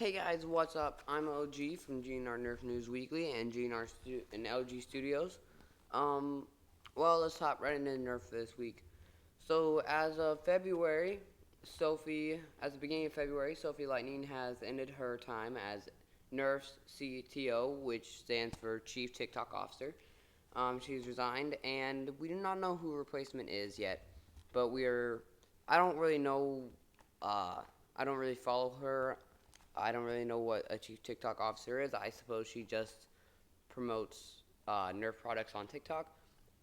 Hey guys, what's up? I'm OG from GNR Nerf Newsweekly and and LG Studios. Um, let's hop right into Nerf this week. So, as of February, at the beginning of February, Sophie Lightning has ended her time as Nerf's CTO, which stands for Chief TikTok Officer. She's resigned, and we do not know who her replacement is yet. But I don't really know. I don't really follow her. I don't really know what a chief TikTok officer is. I suppose she just promotes Nerf products on TikTok.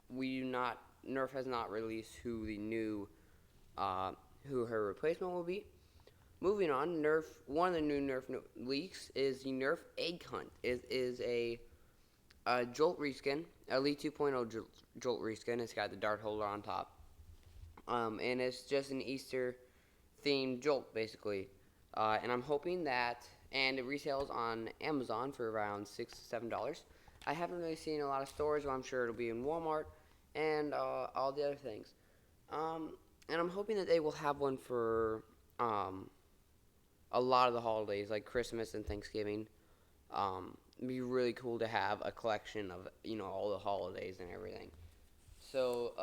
We do not. Nerf has not released uh, who her replacement will be. Moving on, Nerf. One of the new Nerf leaks is the Nerf Egg Hunt. It is a Jolt reskin, Elite 2.0 Jolt reskin. It's got the dart holder on top, and it's just an Easter themed Jolt basically. And I'm hoping that, and it retails on Amazon for around $6 to $7. I haven't really seen a lot of stores, but I'm sure it'll be in Walmart and all the other things. Um, and I'm hoping that they will have one for a lot of the holidays, like Christmas and Thanksgiving. It'd be really cool to have a collection of all the holidays and everything. So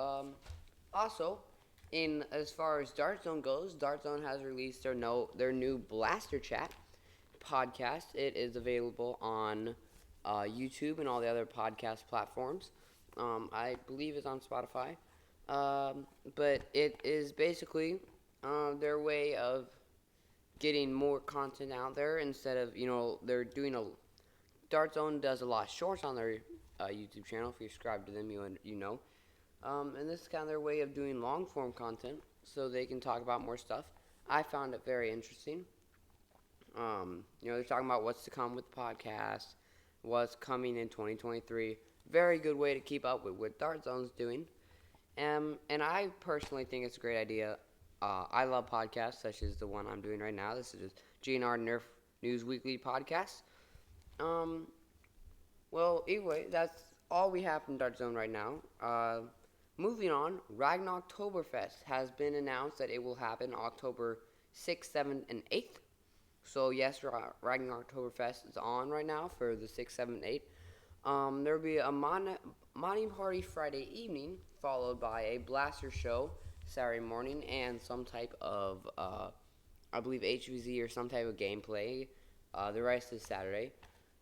also, in as far as Dart Zone goes, Dart Zone has released their new Blaster Chat podcast. It is available on YouTube and all the other podcast platforms. I believe it's on Spotify. But it is basically their way of getting more content out there instead of, they're doing Dart Zone does a lot of shorts on their YouTube channel. If you subscribe to them, you know. And this is kind of their way of doing long form content so they can talk about more stuff. I found it very interesting. They're talking about what's to come with the podcast, what's coming in 2023. Very good way to keep up with what Dart Zone's doing. And I personally think it's a great idea. I love podcasts, such as the one I'm doing right now. This is GNR Nerf News Weekly podcast. Anyway, that's all we have from Dart Zone right now. Moving on, Ragnaroktoberfest has been announced that it will happen October 6th, 7th, and 8th. So, yes, Ragnaroktoberfest is on right now for the 6th, 7th, 8th. There will be a modding party Friday evening, followed by a blaster show Saturday morning, and some type of, I believe, HVZ or some type of gameplay the rest of Saturday.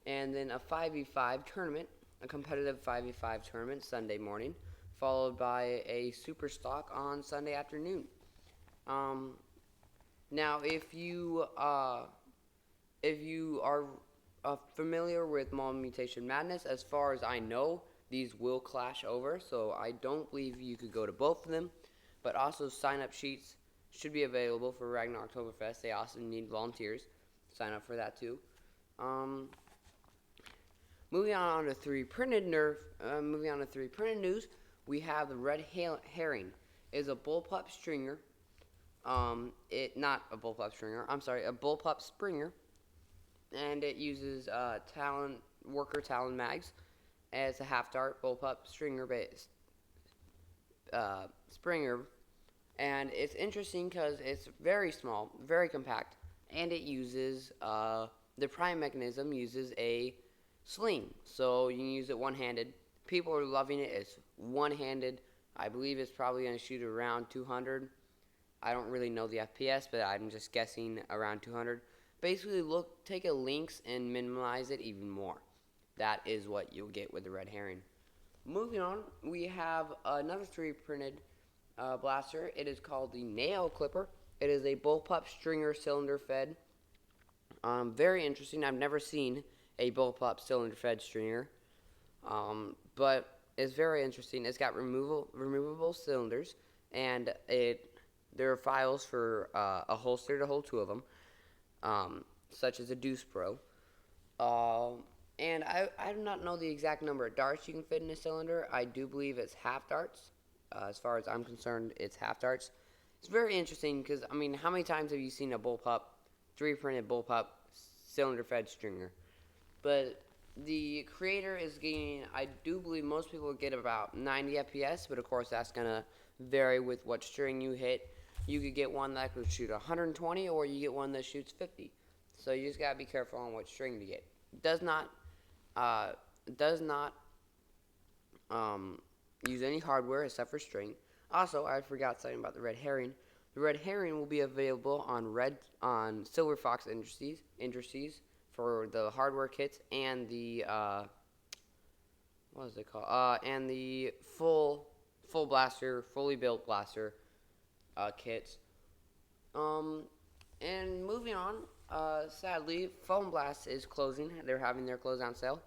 And then a 5v5 tournament, a competitive 5v5 tournament Sunday morning, followed by a super stock on Sunday afternoon. Now, if you are familiar with Mutation Madness, as far as I know, these will clash over, so I don't believe you could go to both of them. But also, sign-up sheets should be available for Ragnaroktoberfest. They also need volunteers. Sign up for that too. Moving on to 3D printed news, we have the red herring. It is a bullpup stringer. Not a bullpup stringer. I'm sorry, a bullpup springer, and it uses worker talon mags as a half dart bullpup stringer based springer, and it's interesting because it's very small, very compact, and it uses the prime mechanism uses a sling, so you can use it one-handed. People are loving it. It's one-handed. I believe it's probably going to shoot around 200. I don't really know the FPS, but I'm just guessing around 200. Basically, take a lynx and minimize it even more. That is what you'll get with the red herring. Moving on, we have another 3D printed blaster. It is called the Nail Clipper. It is a bullpup stringer cylinder fed. Very interesting. I've never seen a bullpup cylinder fed stringer, but it's very interesting. It's got removable cylinders, and there are files for a holster to hold two of them, such as a Deuce Pro. And I do not know the exact number of darts you can fit in a cylinder. I do believe it's half darts. As far as I'm concerned, it's half darts. It's very interesting because, how many times have you seen a bullpup, 3D printed bullpup cylinder fed stringer? But the creator is getting, I do believe most people get about 90 FPS, but of course that's going to vary with what string you hit. You could get one that could shoot 120, or you get one that shoots 50. So you just gotta be careful on what string to get. Does not uh, does not use any hardware except for string. Also, I forgot something about the red herring. The red herring will be available on Silver Fox Industries for the hardware kits and the what is it called? And the full blaster, fully built blaster kits. Um, and moving on, sadly, Foam Blast is closing. They're having their closeout sale.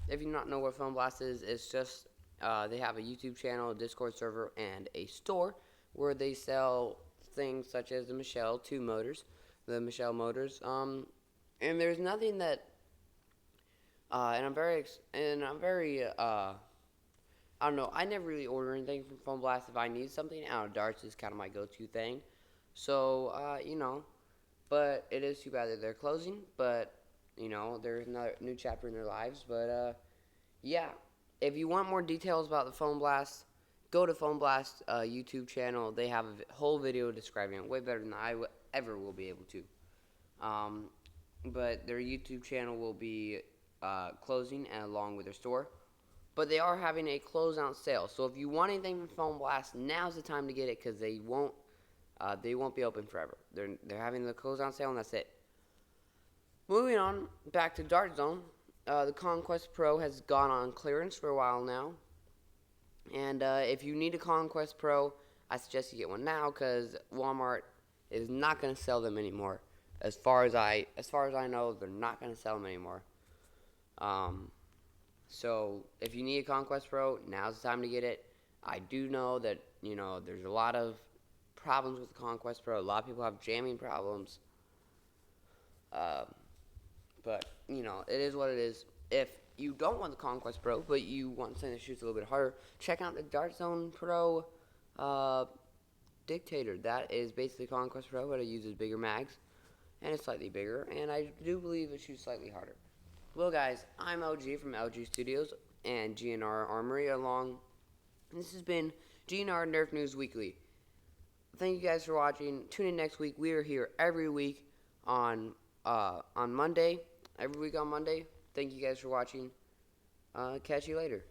If you do not know what Foam Blast is, it's just they have a YouTube channel, a Discord server, and a store where they sell things such as the Michelle 2 motors, the Michelle motors. And there's nothing that, and I'm very, I don't know. I never really order anything from Foam Blast if I need something. I don't know, darts is kind of my go-to thing. So, but it is too bad that they're closing. But, there's another new chapter in their lives. But, yeah. If you want more details about the Foam Blast, go to Foam Blast YouTube channel. They have a whole video describing it way better than I ever will be able to. But their YouTube channel will be closing along with their store. But they are having a closeout sale. So if you want anything from Foam Blast, now's the time to get it because they won't be open forever. They're having the closeout sale and that's it. Moving on back to Dart Zone. The Conquest Pro has gone on clearance for a while now. And if you need a Conquest Pro, I suggest you get one now because Walmart is not going to sell them anymore. As far as I know, they're not going to sell them anymore. So if you need a Conquest Pro, now's the time to get it. I do know that, there's a lot of problems with the Conquest Pro. A lot of people have jamming problems. But, it is what it is. If you don't want the Conquest Pro, but you want something that shoots a little bit harder, check out the Dart Zone Pro Dictator. That is basically Conquest Pro, but it uses bigger mags, and it's slightly bigger, and I do believe it shoots slightly harder. Well, guys, I'm LG from LG Studios and GNR Armory this has been GNR Nerf News Weekly. Thank you guys for watching. Tune in next week. We are here every week on Monday. Every week on Monday. Thank you guys for watching. Catch you later.